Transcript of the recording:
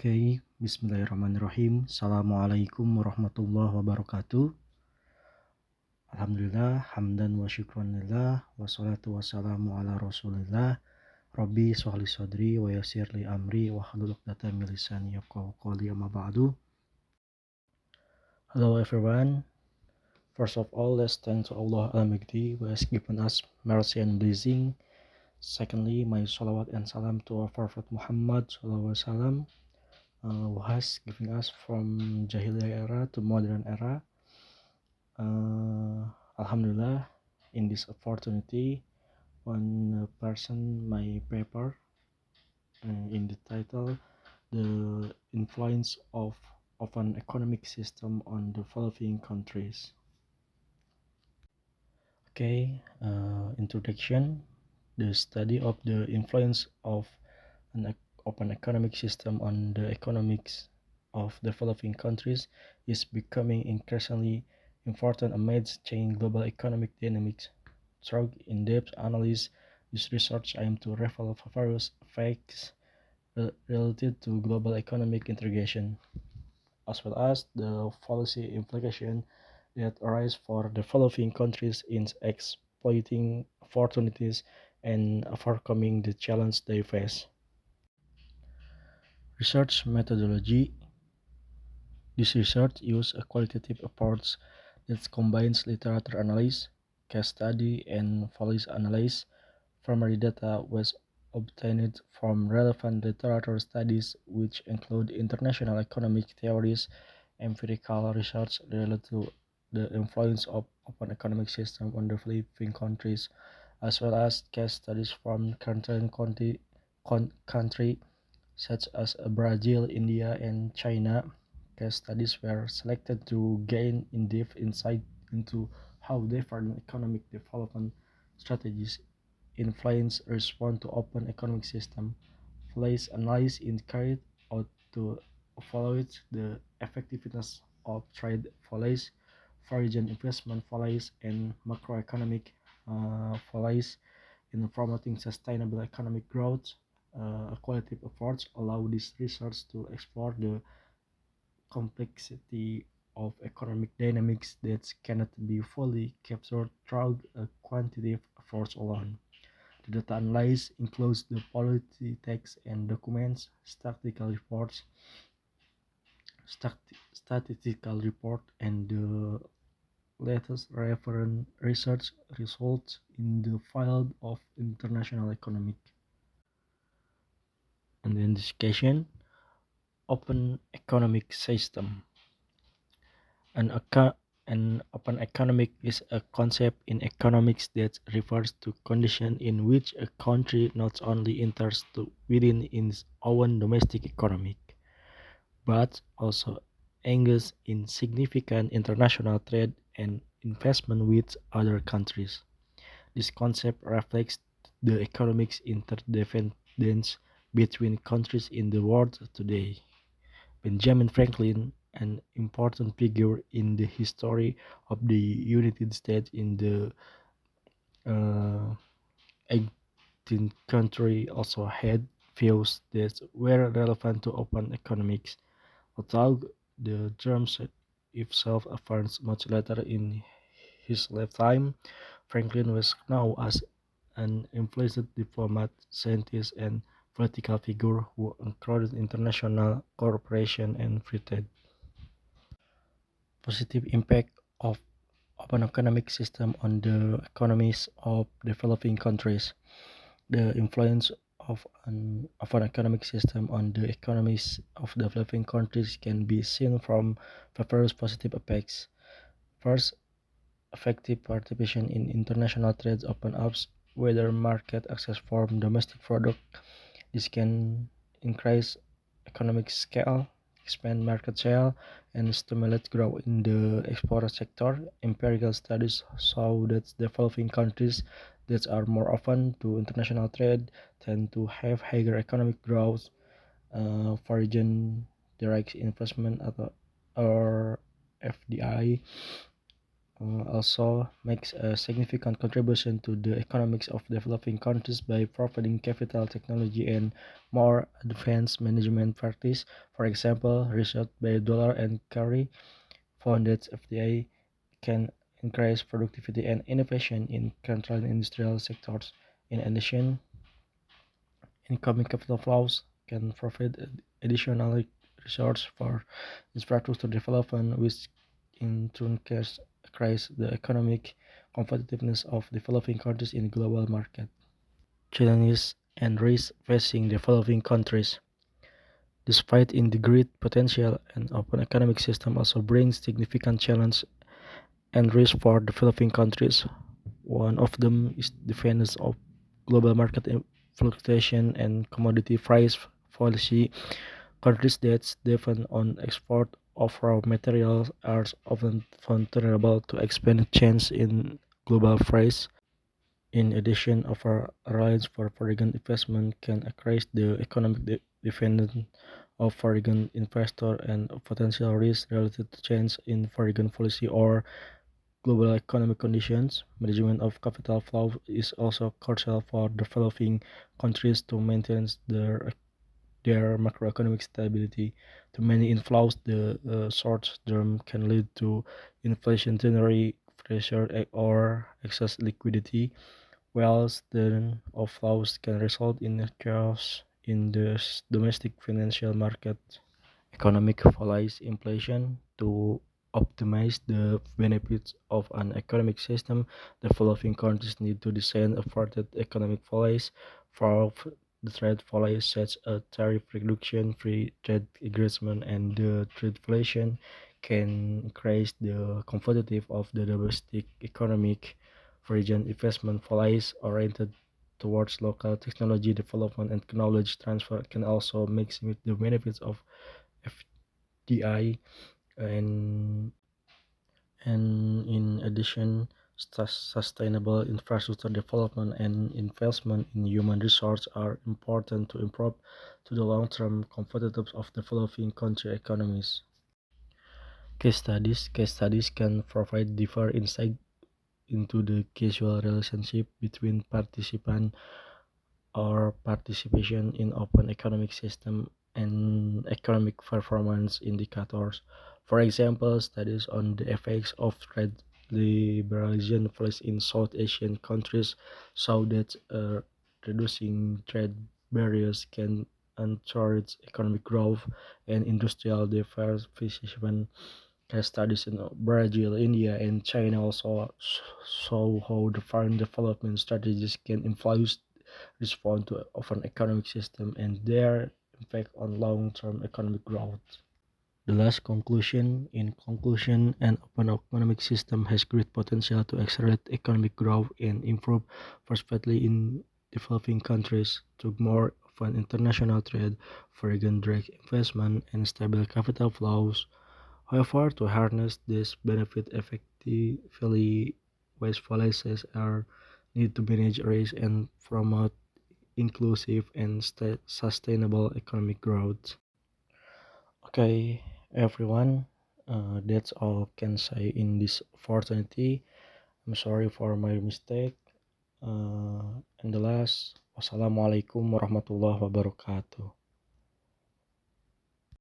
Oke, bismillahirrahmanirrahim. Assalamualaikum warahmatullahi wabarakatuh. Alhamdulillah, hamdan wa syukranillah, wassalatu wassalamu ala rasulillah. Rabbi sholli sodri wa yassirli amri wa hlul 'uqdatam min lisani yafqahu qawli amma ba'du. Hello everyone. First of all, let's thank to Allah Almighty who has given us mercy and blessing. Secondly, my salawat and salam to our Prophet Muhammad sallallahu alaihi wasallam, who has given us from Jahiliyah era to modern era. Alhamdulillah, in this opportunity, one person my paper in the title, the influence of an economic system on the developing countries. Okay, introduction. The study of the influence of an economic system on the economics of developing countries is becoming increasingly important amidst changing global economic dynamics. Through in-depth analysis, this research aims to reveal various facts related to global economic integration, as well as the policy implications that arise for developing countries in exploiting opportunities and overcoming the challenges they face. Research methodology. This research uses a qualitative approach that combines literature analysis, case study, and policy analysis. Primary data was obtained from relevant literature studies, which include international economic theories, empirical research related to the influence of open economic system on developing countries, as well as case studies from country such as Brazil, India, and China. Case studies were selected to gain in-depth insight into how different economic development strategies influence response to open economic system. Policy analysis is carried out to evaluate the effectiveness of trade policies, foreign investment policies, and macroeconomic policies in promoting sustainable economic growth. A qualitative approach allows this research to explore the complexity of economic dynamics that cannot be fully captured through a quantitative approach alone. The data analysis includes the policy text and documents, statistical report, and the latest reference research results in the field of international economic. And then discussion, open economic system. An open economic is a concept in economics that refers to conditions in which a country not only enters within its own domestic economy, but also engages in significant international trade and investment with other countries. This concept reflects the economic interdependence between countries in the world today. Benjamin Franklin, an important figure in the history of the United States in the 18th century, also had views that were relevant to open economics. Although the term itself appears much later in his lifetime, Franklin was known as an influential diplomat, scientist, and political figure who encouraged international cooperation and free trade. Positive impact of open economic system on the economies of developing countries. The influence of an economic system on the economies of developing countries can be seen from various positive effects. First, effective participation in international trade opens up wider market access for domestic product. This can increase economic scale, expand market share, and stimulate growth in the export sector. Empirical studies show that developing countries that are more open to international trade tend to have higher economic growth. Foreign direct investment or FDI also makes a significant contribution to the economics of developing countries by providing capital, technology, and more advanced management practice. For example, research by Dollar and Carey found that FDI can increase productivity and innovation in controlled industrial sectors. In addition, incoming capital flows can provide additional resources for infrastructure development, which in turn can increase the economic competitiveness of developing countries in the global market. Challenges and risks facing developing countries. Despite in the great potential, an open economic system also brings significant challenges and risks for developing countries. One of them is dependence of global market fluctuation and commodity price policy. Countries that depend on export of raw materials are often vulnerable to expand change in global price. In addition, our reliance for foreign investment can increase the economic dependence of foreign investor and potential risks related to change in foreign policy or global economic conditions. Management of capital flow is also crucial for developing countries to maintain their macroeconomic stability. Too many inflows, the short term can lead to inflationary pressure or excess liquidity, whilst the outflows can result in chaos in the domestic financial market. Economic policy inflation to optimize the benefits of an economic system. Developing countries need to design afforded economic policies for the trade policies such as tariff reduction, free trade agreement, and the trade inflation can increase the competitive of the domestic economic. Foreign investment policies oriented towards local technology development and knowledge transfer can also maximize the benefits of FDI, and in addition, sustainable infrastructure development and investment in human resources are important to improve to the long-term competitiveness of developing country economies. Case studies can provide deeper insight into the causal relationship between participation in open economic system and economic performance indicators. For example, studies on the effects of trade liberalization policy in South Asian countries show that reducing trade barriers can encourage economic growth and industrial diversification. Case studies in Brazil, India, and China also show how the foreign development strategies can influence respond to of an economic system and their impact on long-term economic growth. The last conclusion, in conclusion, an open economic system has great potential to accelerate economic growth and improve prosperity in developing countries through more of an international trade, foreign direct investment, and stable capital flows. However, to harness this benefit effectively, wise policies are need to manage risk and promote inclusive and sustainable economic growth. Okay, everyone, that's all I can say in this opportunity. I'm sorry for my mistake. And the last, wassalamualaikum warahmatullahi wabarakatuh.